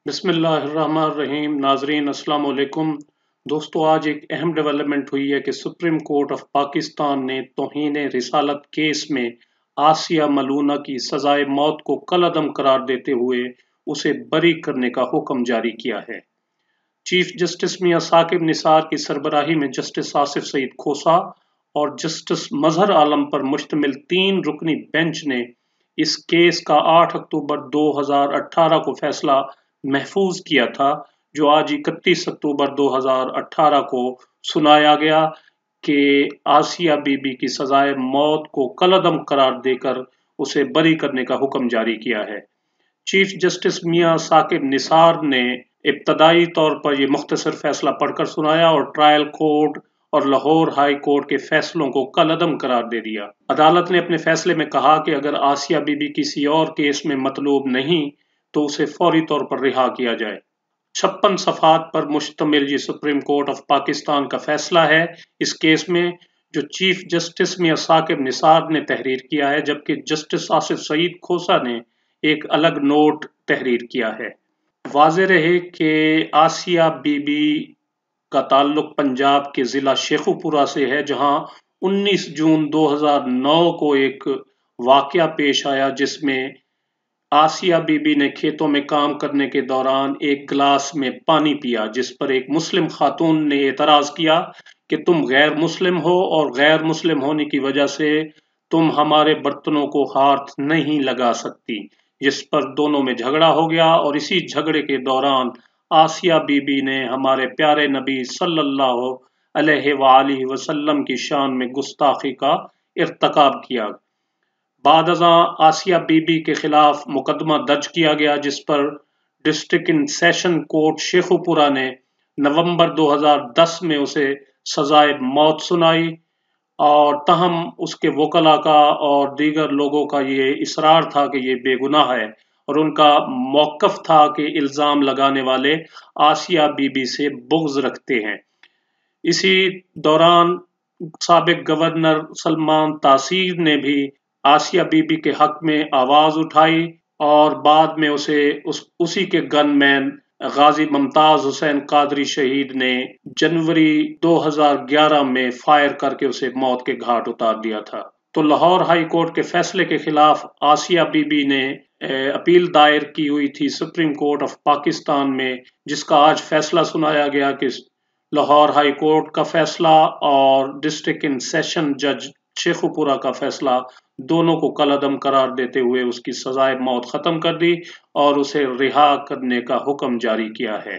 बिस्मिल्लाहिर्रहमानिर्रहीम। नाजरीन अस्सलाम वालेकुम। दोस्तों, आज एक अहम डेवलपमेंट हुई है कि सुप्रीम कोर्ट ऑफ पाकिस्तान ने तौहीन रिसालत केस में आसिया मलूना की सजाए मौत को कलअदम करार देते हुए उसे बरी करने का हुक्म जारी किया है। चीफ जस्टिस मियां साकिब निसार की सरबराही में जस्टिस आसिफ सईद खोसा और जस्टिस मजहर आलम पर मुश्तमिल 3 रुकनी बेंच ने इस केस का 8 अक्टूबर 2018 को फैसला महफूज किया था, जो आज 31 अक्टूबर 2018 को सुनाया गया कि आसिया बीबी की सजाए मौत को कलअदम करार देकर उसे बरी करने का हुक्म जारी किया है। चीफ जस्टिस मियां साकिब निसार ने इब्तदाई तौर पर यह मुख्तसर फैसला पढ़कर सुनाया और ट्रायल कोर्ट और लाहौर हाई कोर्ट के फैसलों को कलअदम करार दे दिया। अदालत ने अपने फैसले में कहा कि अगर आसिया बीबी किसी और केस में मतलूब नहीं तो उसे फौरी तौर पर रिहा किया जाए। 56 सफ़ात पर मुश्तमिल ये सुप्रीम कोर्ट ऑफ पाकिस्तान का फैसला है इस केस में, जो चीफ जस्टिस मियां साकिब निसार ने तहरीर किया है, जबकि जस्टिस आसिफ सईद खोसा ने एक अलग नोट तहरीर किया है। वाज़ेह रहे कि आसिया बीबी का ताल्लुक पंजाब के ज़िला शेखुपुरा से है, जहां 19 जून 2009 को एक वाक़या पेश आया जिसमें आसिया बीबी ने खेतों में काम करने के दौरान एक गिलास में पानी पिया, जिस पर एक मुस्लिम खातून ने एतराज़ किया कि तुम गैर मुस्लिम हो और गैर मुस्लिम होने की वजह से तुम हमारे बर्तनों को हाथ नहीं लगा सकती, जिस पर दोनों में झगड़ा हो गया। और इसी झगड़े के दौरान आसिया बीबी ने हमारे प्यारे नबी सल्लल्लाहु अलैहि वसल्लम की शान में गुस्ताखी का इर्तकाब किया। बादअज़ां आसिया बीबी के खिलाफ मुकदमा दर्ज किया गया, जिस पर district in session court Sheikhupura ने नवंबर 2010 में उसे सजाए मौत सुनाई और तहम उसके वकला का और दीगर लोगों का ये इसरार था कि ये बेगुनाह है और उनका मौक़िफ़ था कि इल्ज़ाम लगाने वाले आसिया बीबी से बुग़्ज़ रखते हैं। इसी दौरान साबिक़ गवर्नर सलमान तासीर ने भी आसिया बीबी के हक में आवाज़ उठाई और बाद में उसी के गनमैन गाजी मुमताज़ हुसैन कादरी शहीद ने जनवरी 2011 में फायर करके उसे मौत के घाट उतार दिया था। तो लाहौर हाई कोर्ट के फैसले के खिलाफ आसिया बीबी ने अपील दायर की हुई थी सुप्रीम कोर्ट ऑफ पाकिस्तान में, जिसका आज फैसला सुनाया गया कि लाहौर हाई कोर्ट का फैसला और डिस्ट्रिक्ट इन सेशन जज शेखुपुरा का फैसला दोनों को कलअदम करार देते हुए उसकी सजाए मौत खत्म कर दी और उसे रिहा करने का हुक्म जारी किया है।